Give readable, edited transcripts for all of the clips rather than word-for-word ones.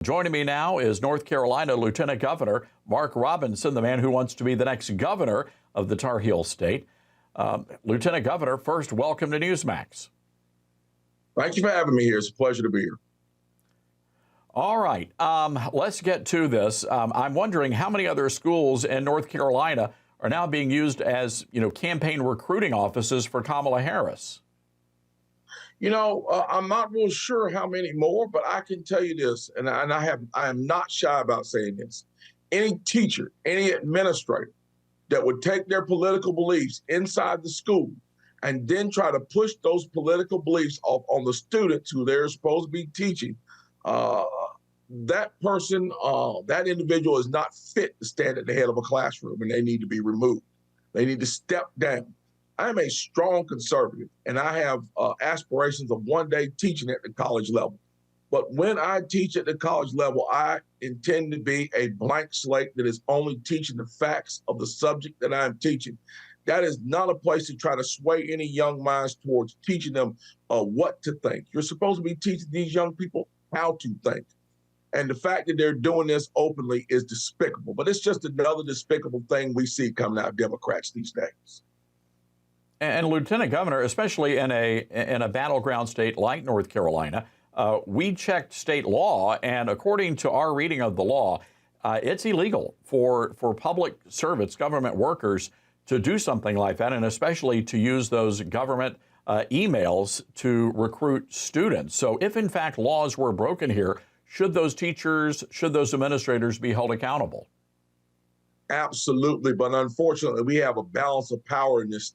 Joining me now is North Carolina Lieutenant Governor Mark Robinson, the man who wants to be the next governor of the Tar Heel State. Lieutenant Governor, first, welcome to Newsmax. Thank you for having me here. It's a pleasure to be here. All right, let's get to this. I'm wondering how many other schools in North Carolina are now being used as, campaign recruiting offices for Kamala Harris. I'm not real sure how many more, but I can tell you this, and I am not shy about saying this. Any teacher, any administrator that would take their political beliefs inside the school and then try to push those political beliefs off on the students who they're supposed to be teaching, that person, that individual is not fit to stand at the head of a classroom, and they need to be removed. They need to step down. I am a strong conservative, and I have aspirations of one day teaching at the college level. But when I teach at the college level, I intend to be a blank slate that is only teaching the facts of the subject that I'm teaching. That is not a place to try to sway any young minds towards teaching them what to think. You're supposed to be teaching these young people how to think. And the fact that they're doing this openly is despicable. But it's just another despicable thing we see coming out of Democrats these days. And Lieutenant Governor, especially in a battleground state like North Carolina, we checked state law, and according to our reading of the law, it's illegal for public servants, government workers, to do something like that, and especially to use those government emails to recruit students. So if in fact laws were broken here, should those teachers, should those administrators be held accountable? Absolutely, but unfortunately, we have a balance of power in this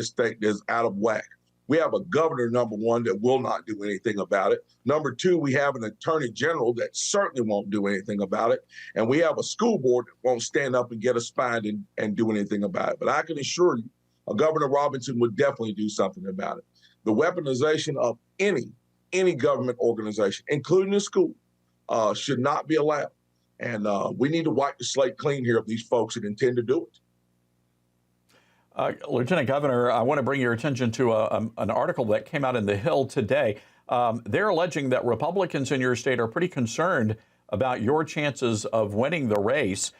state that's out of whack. We have a governor, number one, that will not do anything about it. Number two, we have an attorney general that certainly won't do anything about it. And we have a school board that won't stand up and get us fined and do anything about it. But I can assure you, Governor Robinson would definitely do something about it. The weaponization of any government organization, including the school, should not be allowed. And we need to wipe the slate clean here of these folks that intend to do it. Lieutenant Governor, I want to bring your attention to an article that came out in The Hill today. They're alleging that Republicans in your state are pretty concerned about your chances of winning the race,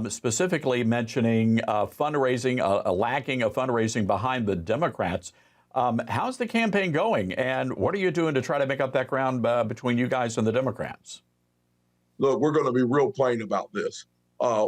specifically mentioning fundraising, a lacking of fundraising behind the Democrats. How's the campaign going, and what are you doing to try to make up that ground between you guys and the Democrats? Look, we're going to be real plain about this.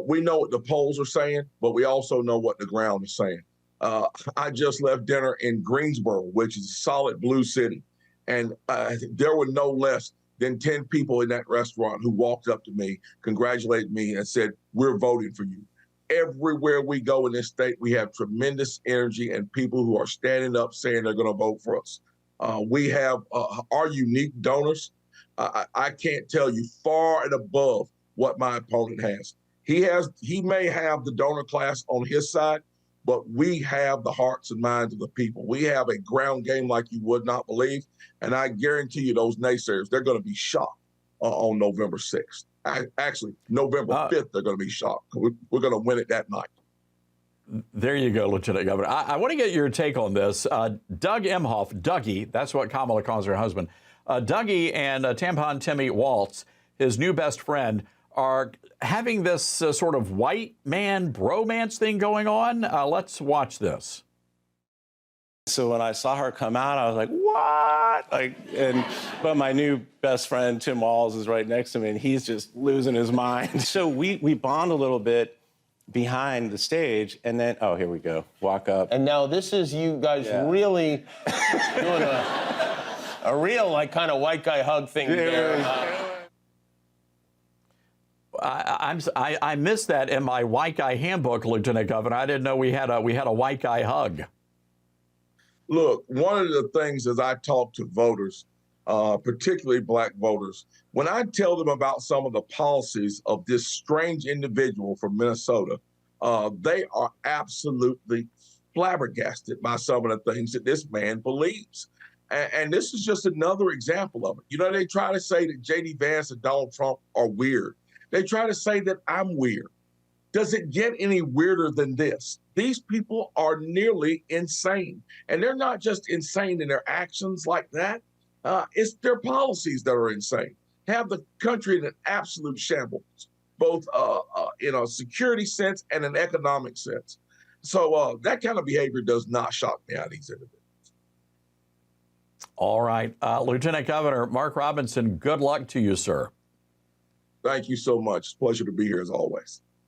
We know what the polls are saying, but we also know what the ground is saying. I just left dinner in Greensboro, which is a solid blue city, and there were no less than 10 people in that restaurant who walked up to me, congratulated me, and said, "We're voting for you." Everywhere we go in this state, we have tremendous energy and people who are standing up saying they're going to vote for us. We have our unique donors. I can't tell you far and above what my opponent has. He may have the donor class on his side, but we have the hearts and minds of the people. We have a ground game like you would not believe. And I guarantee you those naysayers, they're going to be shocked on November 6th. Actually, November 5th, they're going to be shocked. We're going to win it that night. There you go, Lieutenant Governor. I want to get your take on this. Doug Emhoff, Dougie, that's what Kamala calls her husband, Dougie and Tampon Timmy Waltz, his new best friend, are having this sort of white man bromance thing going on. Let's watch this. So when I saw her come out, I was like, what? But my new best friend, Tim Walls, is right next to me, and he's just losing his mind. So we bond a little bit behind the stage, and then, oh, here we go, walk up. And now this is you guys really doing a real, kind of white guy hug thing there. I missed that in my white guy handbook, Lieutenant Governor. I didn't know we had a white guy hug. Look, one of the things as I talk to voters, particularly black voters, when I tell them about some of the policies of this strange individual from Minnesota, they are absolutely flabbergasted by some of the things that this man believes. And this is just another example of it. They try to say that J.D. Vance and Donald Trump are weird. They try to say that I'm weird. Does it get any weirder than this? These people are nearly insane. And they're not just insane in their actions like that. It's their policies that are insane. have the country in an absolute shambles, both in a security sense and an economic sense. So that kind of behavior does not shock me out of these individuals. All right. Lieutenant Governor Mark Robinson, good luck to you, sir. Thank you so much. It's a pleasure to be here as always.